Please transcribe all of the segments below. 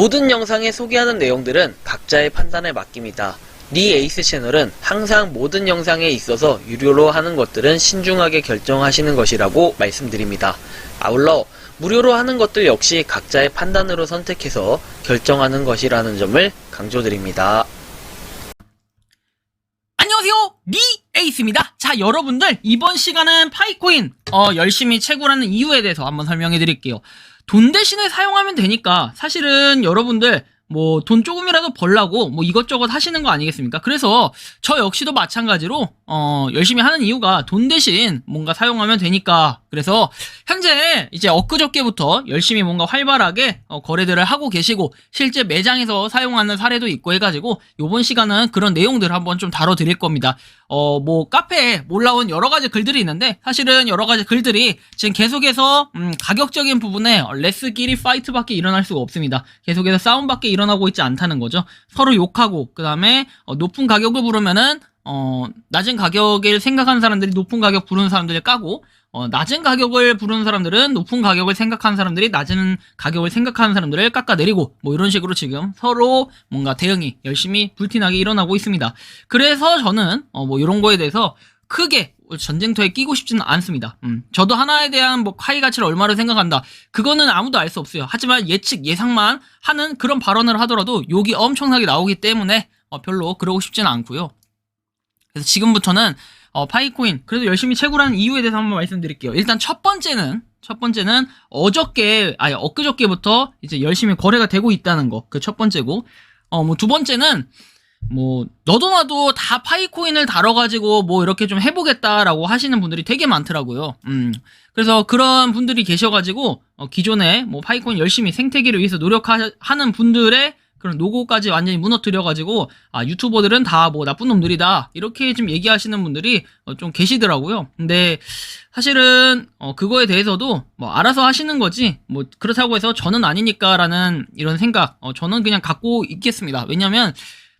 모든 영상에 소개하는 내용들은 각자의 판단에 맡깁니다. 니 에이스 채널은 항상 모든 영상에 있어서 유료로 하는 것들은 신중하게 결정하시는 것이라고 말씀드립니다. 아울러 무료로 하는 것들 역시 각자의 판단으로 선택해서 결정하는 것이라는 점을 강조드립니다. 안녕하세요, 니 에이스입니다. 자, 여러분들 이번 시간은 파이코인 열심히 채굴하는 이유에 대해서 한번 설명해 드릴게요. 돈 대신에 사용하면 되니까 사실은 여러분들 뭐 돈 조금이라도 벌라고 뭐 이것저것 하시는 거 아니겠습니까? 그래서 저 역시도 마찬가지로 열심히 하는 이유가 돈 대신 뭔가 사용하면 되니까. 그래서 현재 이제 엊그저께부터 열심히 뭔가 활발하게 거래들을 하고 계시고 실제 매장에서 사용하는 사례도 있고 해가지고 요번 시간은 그런 내용들을 한번 좀 다뤄드릴 겁니다. 뭐 카페에 올라온 여러 가지 글들이 있는데 사실은 여러 가지 글들이 지금 계속해서 가격적인 부분에 레스끼리 파이트밖에 일어날 수가 없습니다. 계속해서 싸움밖에 일어나고 있지 않다는 거죠. 서로 욕하고 그 다음에 높은 가격을 부르면은 낮은 가격을 생각하는 사람들이 높은 가격 부르는 사람들을 까고 낮은 가격을 부르는 사람들은 높은 가격을 생각하는 사람들이 낮은 가격을 생각하는 사람들을 깎아내리고 뭐 이런 식으로 지금 서로 뭔가 대응이 열심히 불티나게 일어나고 있습니다. 그래서 저는 뭐 이런 거에 대해서 크게 전쟁터에 끼고 싶지는 않습니다. 저도 하나에 대한 뭐 카이 가치를 얼마를 생각한다. 그거는 아무도 알 수 없어요. 하지만 예상만 하는 그런 발언을 하더라도 욕이 엄청나게 나오기 때문에 별로 그러고 싶지는 않고요. 그래서 지금부터는 파이코인 그래도 열심히 채굴하는 이유에 대해서 한번 말씀드릴게요. 일단 첫 번째는 엊그저께부터 이제 열심히 거래가 되고 있다는 거. 그 첫 번째고. 뭐 두 번째는 뭐 너도 나도 다 파이코인을 다뤄가지고 뭐 이렇게 좀 해보겠다라고 하시는 분들이 되게 많더라고요. 그래서 그런 분들이 계셔가지고 기존에 뭐 파이코인 열심히 생태계를 위해서 노력하는 분들의 그런 노고까지 완전히 무너뜨려가지고 유튜버들은 다 뭐 나쁜 놈들이다 이렇게 좀 얘기하시는 분들이 좀 계시더라고요. 근데 사실은 그거에 대해서도 뭐 알아서 하시는 거지 뭐 그렇다고 해서 저는 아니니까라는 이런 생각 저는 그냥 갖고 있겠습니다. 왜냐면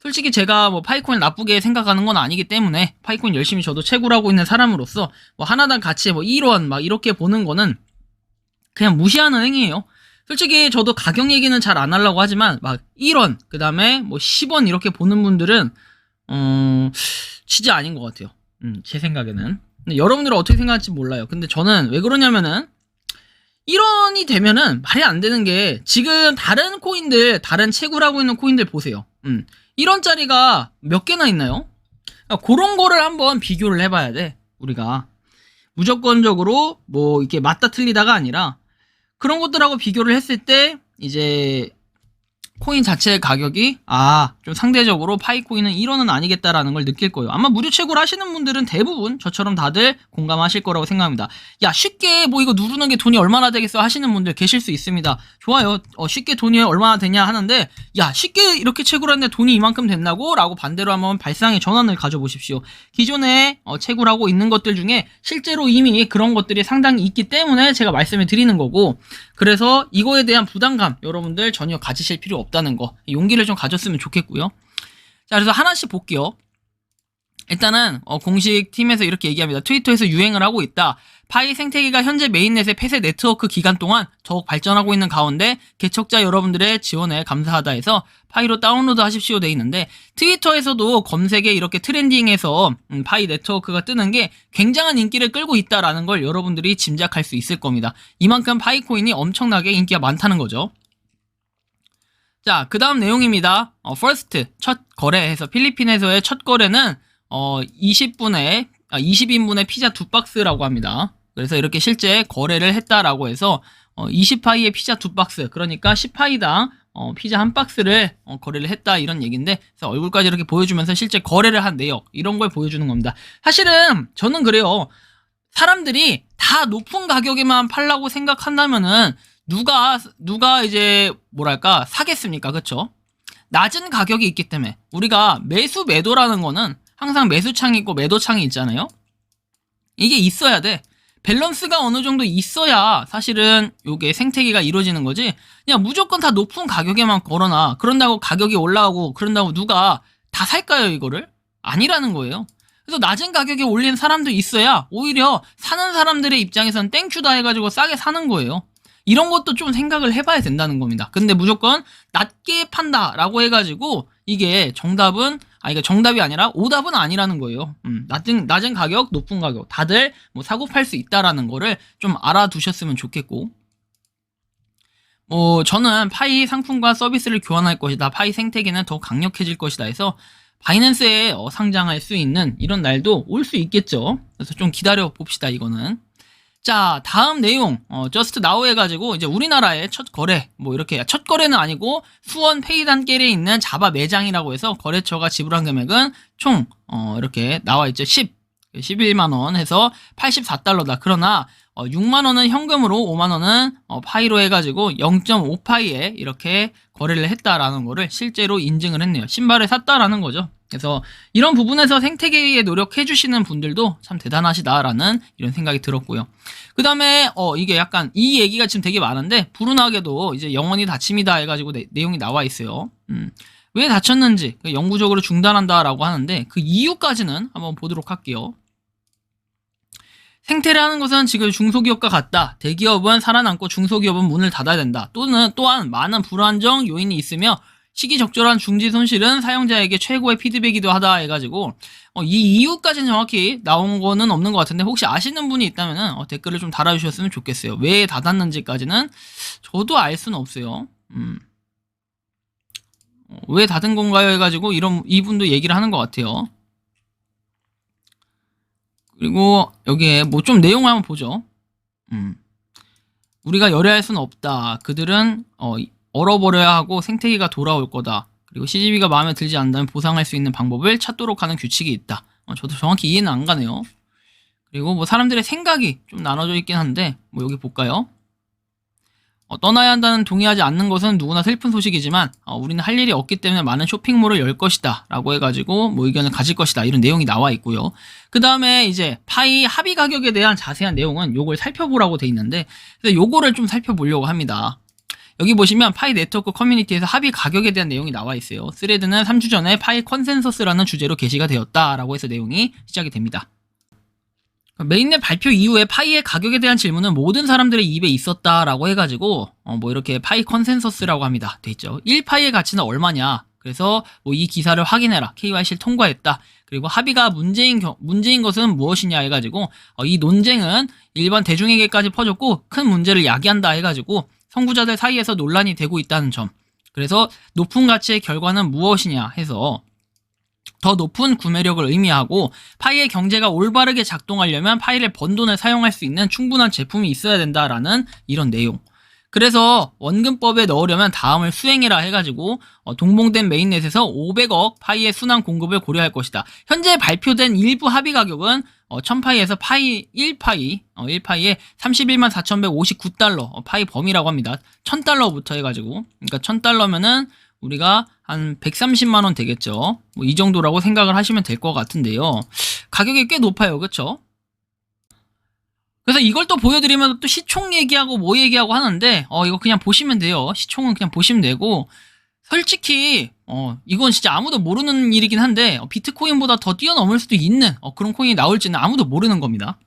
솔직히 제가 뭐 파이코인 나쁘게 생각하는 건 아니기 때문에 파이코인 열심히 저도 채굴하고 있는 사람으로서 뭐 하나당 가치 뭐 1원 막 이렇게 보는 거는 그냥 무시하는 행위예요. 솔직히 저도 가격 얘기는 잘 안 하려고 하지만 막 1원 그 다음에 뭐 10원 이렇게 보는 분들은 진짜 아닌 것 같아요. 제 생각에는. 근데 여러분들은 어떻게 생각할지 몰라요. 근데 저는 왜 그러냐면은 1원이 되면은 말이 안 되는 게 지금 다른 코인들 다른 채굴하고 있는 코인들 보세요. 1원짜리가 몇 개나 있나요? 그러니까 그런 거를 한번 비교를 해봐야 돼. 우리가 무조건적으로 뭐 이렇게 맞다 틀리다가 아니라 그런 것들하고 비교를 했을 때 이제 코인 자체의 가격이 좀 상대적으로 파이코인은 1원은 아니겠다라는 걸 느낄 거예요. 아마 무료 채굴 하시는 분들은 대부분 저처럼 다들 공감하실 거라고 생각합니다. 야 쉽게 뭐 이거 누르는 게 돈이 얼마나 되겠어 하시는 분들 계실 수 있습니다. 좋아요. 쉽게 돈이 얼마나 되냐 하는데 야 쉽게 이렇게 채굴하는데 돈이 이만큼 된다고? 라고 반대로 한번 발상의 전환을 가져보십시오. 기존에 채굴하고 있는 것들 중에 실제로 이미 그런 것들이 상당히 있기 때문에 제가 말씀을 드리는 거고 그래서 이거에 대한 부담감 여러분들 전혀 가지실 필요 없다는 거 용기를 좀 가졌으면 좋겠고요. 자 그래서 하나씩 볼게요. 일단은 공식 팀에서 이렇게 얘기합니다. 트위터에서 유행을 하고 있다. 파이 생태계가 현재 메인넷의 폐쇄 네트워크 기간 동안 더욱 발전하고 있는 가운데 개척자 여러분들의 지원에 감사하다 해서 파이로 다운로드 하십시오 돼 있는데 트위터에서도 검색에 이렇게 트렌딩해서 파이 네트워크가 뜨는 게 굉장한 인기를 끌고 있다라는 걸 여러분들이 짐작할 수 있을 겁니다. 이만큼 파이코인이 엄청나게 인기가 많다는 거죠. 자, 그 다음 내용입니다. 퍼스트, 첫 거래해서 필리핀에서의 첫 거래는 20인분의 피자 2박스라고 합니다. 그래서 이렇게 실제 거래를 했다라고 해서 20파이의 피자 2박스, 그러니까 10파이당 피자 한 박스를 거래를 했다 이런 얘기인데 그래서 얼굴까지 이렇게 보여주면서 실제 거래를 한 내역 이런 걸 보여주는 겁니다. 사실은 저는 그래요. 사람들이 다 높은 가격에만 팔라고 생각한다면은 누가 이제 뭐랄까 사겠습니까? 그쵸? 낮은 가격이 있기 때문에 우리가 매도라는 거는 항상 매수창이 있고 매도창이 있잖아요. 이게 있어야 돼. 밸런스가 어느 정도 있어야 사실은 요게 생태계가 이루어지는 거지. 그냥 무조건 다 높은 가격에만 걸어놔. 그런다고 가격이 올라가고 그런다고 누가 다 살까요 이거를? 아니라는 거예요. 그래서 낮은 가격에 올리는 사람도 있어야 오히려 사는 사람들의 입장에서는 땡큐다 해가지고 싸게 사는 거예요. 이런 것도 좀 생각을 해봐야 된다는 겁니다. 근데 무조건 낮게 판다라고 해가지고 이게 이게 정답이 아니라 오답은 아니라는 거예요. 낮은 가격, 높은 가격. 다들 뭐 사고 팔 수 있다라는 거를 좀 알아두셨으면 좋겠고. 저는 파이 상품과 서비스를 교환할 것이다. 파이 생태계는 더 강력해질 것이다 해서 바이낸스에 상장할 수 있는 이런 날도 올 수 있겠죠. 그래서 좀 기다려 봅시다, 이거는. 자, 다음 내용, just now 해가지고, 이제 우리나라의 첫 거래, 뭐 이렇게, 첫 거래는 아니고, 수원 페이단길에 있는 자바 매장이라고 해서 거래처가 지불한 금액은 총, 이렇게 나와있죠. 11만원 해서 84달러다. 그러나, 6만원은 현금으로, 5만원은 파이로 해가지고 0.5파이에 이렇게 거래를 했다라는 거를 실제로 인증을 했네요. 신발을 샀다라는 거죠. 그래서 이런 부분에서 생태계에 노력해주시는 분들도 참 대단하시다라는 이런 생각이 들었고요. 그 다음에 이게 약간 이 얘기가 지금 되게 많은데 불운하게도 이제 영원히 다칩니다 해가지고 내용이 나와 있어요. 왜 다쳤는지 영구적으로 중단한다라고 하는데 그 이유까지는 한번 보도록 할게요. 생태를 하는 것은 지금 중소기업과 같다. 대기업은 살아남고 중소기업은 문을 닫아야 된다. 또한 많은 불안정 요인이 있으며 시기적절한 중지 손실은 사용자에게 최고의 피드백이기도 하다 해가지고 이 이유까지는 정확히 나온 거는 없는 것 같은데 혹시 아시는 분이 있다면 댓글을 좀 달아주셨으면 좋겠어요. 왜 닫았는지까지는 저도 알 수는 없어요. 왜 닫은 건가요 해가지고 이분도 얘기를 하는 것 같아요. 그리고 여기에 뭐 좀 내용을 한번 보죠. 우리가 열애할 수는 없다. 그들은 얼어버려야 하고 생태계가 돌아올 거다. 그리고 CGV가 마음에 들지 않는다면 보상할 수 있는 방법을 찾도록 하는 규칙이 있다. 저도 정확히 이해는 안 가네요. 그리고 뭐 사람들의 생각이 좀 나눠져 있긴 한데 뭐 여기 볼까요? 떠나야 한다는 동의하지 않는 것은 누구나 슬픈 소식이지만 우리는 할 일이 없기 때문에 많은 쇼핑몰을 열 것이다 라고 해가지고 뭐 의견을 가질 것이다 이런 내용이 나와 있고요. 그 다음에 이제 파이 합의 가격에 대한 자세한 내용은 요걸 살펴보라고 돼 있는데 그래서 요거를 좀 살펴보려고 합니다. 여기 보시면 파이 네트워크 커뮤니티에서 합의 가격에 대한 내용이 나와 있어요. 스레드는 3주 전에 파이 컨센서스라는 주제로 게시가 되었다라고 해서 내용이 시작이 됩니다. 메인넷 발표 이후에 파이의 가격에 대한 질문은 모든 사람들의 입에 있었다라고 해가지고 뭐 이렇게 파이 컨센서스라고 합니다. 돼 있죠. 1파이의 가치는 얼마냐. 그래서 뭐 이 기사를 확인해라. KYC를 통과했다. 그리고 합의가 문제인 것은 무엇이냐 해가지고 이 논쟁은 일반 대중에게까지 퍼졌고 큰 문제를 야기한다 해가지고 선구자들 사이에서 논란이 되고 있다는 점. 그래서 높은 가치의 결과는 무엇이냐 해서 더 높은 구매력을 의미하고 파이의 경제가 올바르게 작동하려면 파이를 번 돈을 사용할 수 있는 충분한 제품이 있어야 된다라는 이런 내용. 그래서 원금법에 넣으려면 다음을 수행해라 해가지고 동봉된 메인넷에서 500억 파이의 순환 공급을 고려할 것이다. 현재 발표된 일부 합의 가격은 1000파이에서 파이 1파이에 31만 4,159달러 파이 범위라고 합니다. 1000달러부터 해가지고 그러니까 1000달러면은 우리가 한 130만원 되겠죠. 뭐 이 정도라고 생각을 하시면 될 것 같은데요. 가격이 꽤 높아요. 그쵸? 그래서 이걸 또 보여드리면 또 시총 얘기하고 뭐 얘기하고 하는데 이거 그냥 보시면 돼요. 시총은 그냥 보시면 되고 솔직히 이건 진짜 아무도 모르는 일이긴 한데 비트코인보다 더 뛰어넘을 수도 있는 그런 코인이 나올지는 아무도 모르는 겁니다.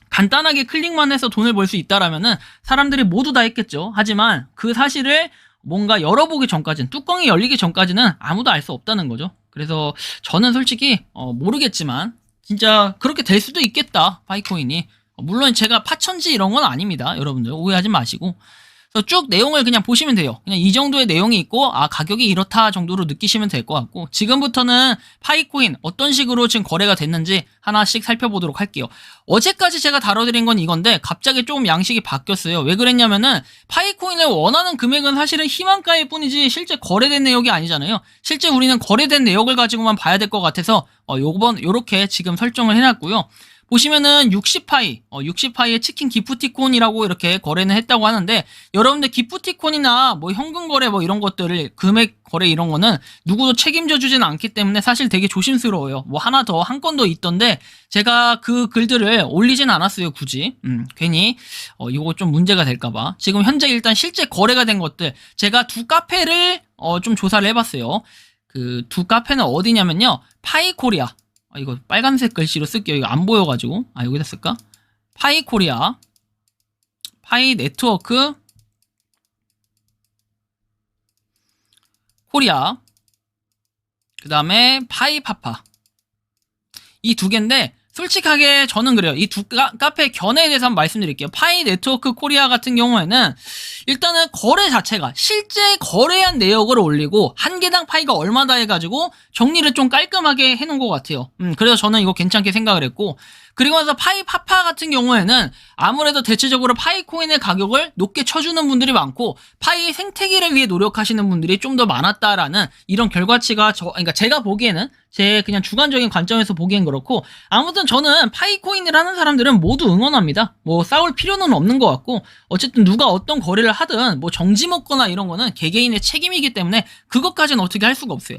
간단하게 클릭만 해서 돈을 벌 수 있다라면은 사람들이 모두 다 했겠죠. 하지만 그 사실을 뭔가 열어보기 전까지는 뚜껑이 열리기 전까지는 아무도 알 수 없다는 거죠. 그래서 저는 솔직히 모르겠지만 진짜 그렇게 될 수도 있겠다. 파이코인이 물론 제가 파천지 이런 건 아닙니다. 여러분들 오해하지 마시고 그래서 쭉 내용을 그냥 보시면 돼요. 그냥 이 정도의 내용이 있고 가격이 이렇다 정도로 느끼시면 될 것 같고 지금부터는 파이코인 어떤 식으로 지금 거래가 됐는지 하나씩 살펴보도록 할게요. 어제까지 제가 다뤄드린 건 이건데 갑자기 조금 양식이 바뀌었어요. 왜 그랬냐면은 파이코인을 원하는 금액은 사실은 희망가일 뿐이지 실제 거래된 내역이 아니잖아요. 실제 우리는 거래된 내역을 가지고만 봐야 될 것 같아서 요렇게 지금 설정을 해놨고요. 보시면은 60파이의 치킨 기프티콘이라고 이렇게 거래는 했다고 하는데 여러분들 기프티콘이나 뭐 현금 거래 뭐 이런 것들을 금액 거래 이런 거는 누구도 책임져 주지는 않기 때문에 사실 되게 조심스러워요. 뭐 하나 더 한 건 더 있던데 제가 그 글들을 올리진 않았어요. 굳이 괜히 이거 좀 문제가 될까봐 지금 현재 일단 실제 거래가 된 것들 제가 두 카페를 좀 조사를 해봤어요. 그 두 카페는 어디냐면요. 파이코리아 이거 빨간색 글씨로 쓸게요. 이거 안 보여가지고 여기다 쓸까? 파이코리아 파이 네트워크 코리아, 그 다음에 파이파파. 이 두 개인데 솔직하게 저는 그래요. 이 두 카페 견해에 대해서 한번 말씀드릴게요. 파이 네트워크 코리아 같은 경우에는 일단은 거래 자체가 실제 거래한 내역을 올리고 한 개당 파이가 얼마다 해가지고 정리를 좀 깔끔하게 해놓은 것 같아요. 그래서 저는 이거 괜찮게 생각을 했고, 그리고 나서 파이파파 같은 경우에는 아무래도 대체적으로 파이코인의 가격을 높게 쳐주는 분들이 많고 파이 생태계를 위해 노력하시는 분들이 좀 더 많았다라는 이런 결과치가 그러니까 제가 보기에는 제 그냥 주관적인 관점에서 보기엔 그렇고, 아무튼 저는 파이코인을 하는 사람들은 모두 응원합니다. 뭐 싸울 필요는 없는 것 같고, 어쨌든 누가 어떤 거래를 하든 뭐 정지 먹거나 이런 거는 개개인의 책임이기 때문에 그것까지는 어떻게 할 수가 없어요.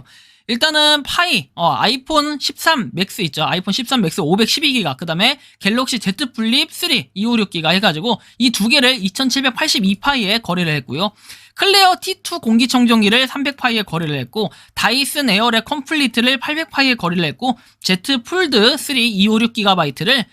일단은 파이, 아이폰 13 맥스 있죠. 아이폰 13 맥스 512기가, 그 다음에 갤럭시 Z 플립 3 256기가 해가지고 이 두 개를 2782파이에 거래를 했고요. 클레어 T2 공기청정기를 300파이에 거래를 했고, 다이슨 에어랩 컴플리트를 800파이에 거래를 했고, Z 폴드 3 256GB를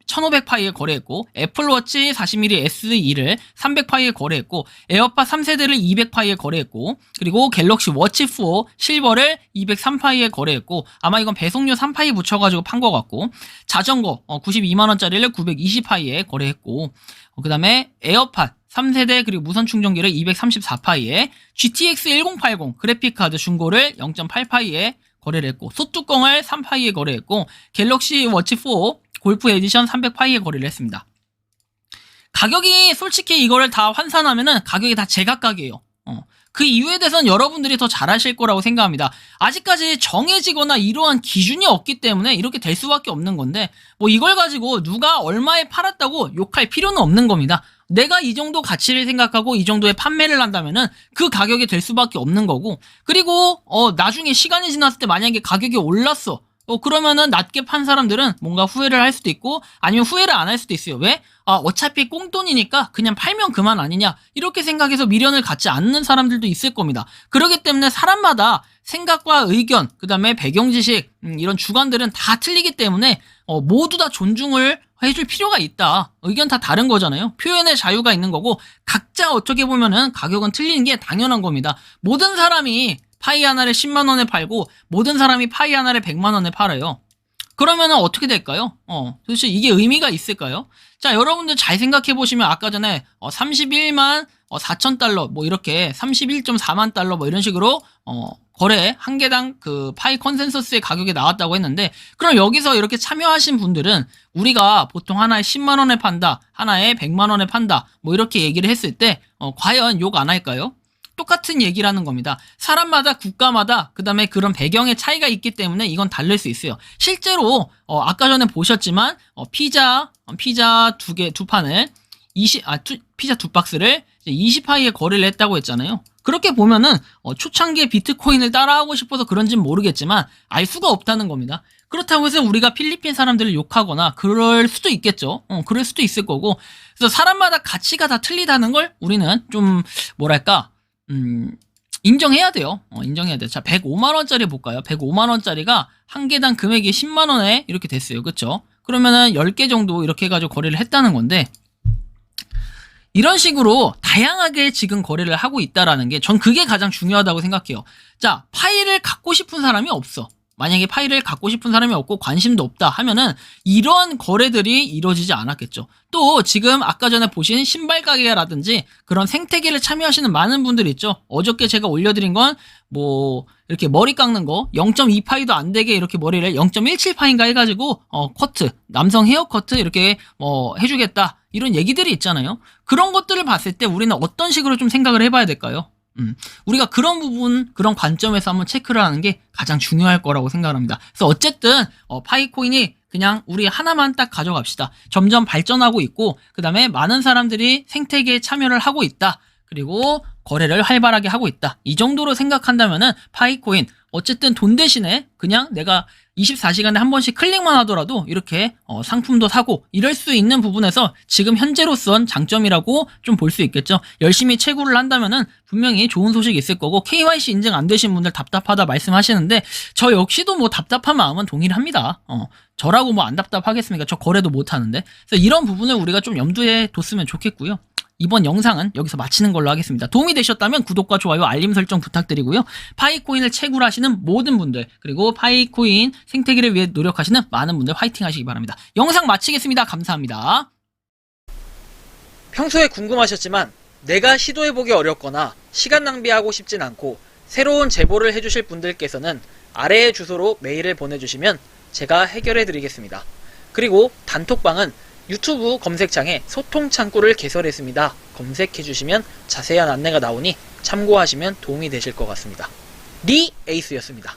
1500파이에 거래했고, 애플워치 40mm SE를 300파이에 거래했고, 에어팟 3세대를 200파이에 거래했고, 그리고 갤럭시 워치 4 실버를 203파이에 거래했고, 아마 이건 배송료 3파이 붙여가지고 판 것 같고, 자전거 92만원짜리를 920파이에 거래했고, 그 다음에 에어팟 3세대 그리고 무선 충전기를 234파이에, GTX 1080 그래픽카드 중고를 0.8파이에 거래를 했고, 소뚜껑을 3파이에 거래했고, 갤럭시 워치 4 골프 에디션 300파이에 거래를 했습니다. 가격이 솔직히 이거를 다 환산하면은 가격이 다 제각각이에요. 그 이유에 대해서는 여러분들이 더 잘하실 거라고 생각합니다. 아직까지 정해지거나 이러한 기준이 없기 때문에 이렇게 될 수밖에 없는 건데, 뭐 이걸 가지고 누가 얼마에 팔았다고 욕할 필요는 없는 겁니다. 내가 이 정도 가치를 생각하고 이 정도의 판매를 한다면은 그 가격이 될 수밖에 없는 거고, 그리고 나중에 시간이 지났을 때 만약에 가격이 올랐어. 그러면은 낮게 판 사람들은 뭔가 후회를 할 수도 있고, 아니면 후회를 안 할 수도 있어요. 왜? 어차피 꽁돈이니까 그냥 팔면 그만 아니냐, 이렇게 생각해서 미련을 갖지 않는 사람들도 있을 겁니다. 그렇기 때문에 사람마다 생각과 의견, 그 다음에 배경 지식, 이런 주관들은 다 틀리기 때문에 모두 다 존중을 해줄 필요가 있다. 의견 다 다른 거잖아요. 표현의 자유가 있는 거고, 각자 어떻게 보면은 가격은 틀리는 게 당연한 겁니다. 모든 사람이 파이 하나를 10만원에 팔고 모든 사람이 파이 하나를 100만원에 팔아요. 그러면은 어떻게 될까요? 도대체 이게 의미가 있을까요? 자, 여러분들 잘 생각해 보시면 아까 전에 31만 4천 달러 뭐 이렇게 31.4만 달러 뭐 이런 식으로 거래 한 개당 그 파이 컨센서스의 가격이 나왔다고 했는데, 그럼 여기서 이렇게 참여하신 분들은 우리가 보통 하나에 10만원에 판다, 하나에 100만원에 판다 뭐 이렇게 얘기를 했을 때 과연 욕 안 할까요? 똑같은 얘기라는 겁니다. 사람마다, 국가마다, 그 다음에 그런 배경의 차이가 있기 때문에 이건 다를 수 있어요. 실제로 아까 전에 보셨지만 피자 두 판을 피자 두 박스를 20파이에 거래를 했다고 했잖아요. 그렇게 보면은 초창기에 비트코인을 따라하고 싶어서 그런지는 모르겠지만 알 수가 없다는 겁니다. 그렇다고 해서 우리가 필리핀 사람들을 욕하거나 그럴 수도 있겠죠. 그럴 수도 있을 거고, 그래서 사람마다 가치가 다 틀리다는 걸 우리는 좀 뭐랄까 인정해야 돼요. 인정해야 돼요. 자, 105만원짜리 볼까요? 105만원짜리가 한 개당 금액이 10만원에 이렇게 됐어요. 그쵸? 그러면은 10개 정도 이렇게 해가지고 거래를 했다는 건데, 이런 식으로 다양하게 지금 거래를 하고 있다라는 게 전 그게 가장 중요하다고 생각해요. 자, 파이를 갖고 싶은 사람이 없어. 만약에 파이를 갖고 싶은 사람이 없고 관심도 없다 하면은 이러한 거래들이 이루어지지 않았겠죠. 또 지금 아까 전에 보신 신발 가게라든지 그런 생태계를 참여하시는 많은 분들이 있죠. 어저께 제가 올려드린 건 뭐 이렇게 머리 깎는 거 0.2파이도 안 되게 이렇게 머리를 0.17파인가 해가지고 커트, 남성 헤어 커트 이렇게 해주겠다, 이런 얘기들이 있잖아요. 그런 것들을 봤을 때 우리는 어떤 식으로 좀 생각을 해봐야 될까요? 우리가 그런 부분, 그런 관점에서 한번 체크를 하는 게 가장 중요할 거라고 생각합니다. 그래서 어쨌든 파이코인이 그냥 우리 하나만 딱 가져갑시다. 점점 발전하고 있고, 그 다음에 많은 사람들이 생태계에 참여를 하고 있다. 그리고 거래를 활발하게 하고 있다. 이 정도로 생각한다면은 파이코인 어쨌든 돈 대신에 그냥 내가 24시간에 한 번씩 클릭만 하더라도 이렇게 상품도 사고 이럴 수 있는 부분에서 지금 현재로선 장점이라고 좀 볼 수 있겠죠. 열심히 채굴을 한다면은 분명히 좋은 소식이 있을 거고, KYC 인증 안 되신 분들 답답하다 말씀하시는데 저 역시도 뭐 답답한 마음은 동의를 합니다. 저라고 뭐 안 답답하겠습니까? 저 거래도 못 하는데. 그래서 이런 부분을 우리가 좀 염두에 뒀으면 좋겠고요. 이번 영상은 여기서 마치는 걸로 하겠습니다. 도움이 되셨다면 구독과 좋아요, 알림 설정 부탁드리고요. 파이코인을 채굴하시는 모든 분들, 그리고 파이코인 생태계를 위해 노력하시는 많은 분들 화이팅 하시기 바랍니다. 영상 마치겠습니다. 감사합니다. 평소에 궁금하셨지만 내가 시도해보기 어렵거나 시간 낭비하고 싶진 않고 새로운 제보를 해주실 분들께서는 아래의 주소로 메일을 보내주시면 제가 해결해드리겠습니다. 그리고 단톡방은 유튜브 검색창에 소통 창구를 개설했습니다. 검색해주시면 자세한 안내가 나오니 참고하시면 도움이 되실 것 같습니다. 리 에이스였습니다.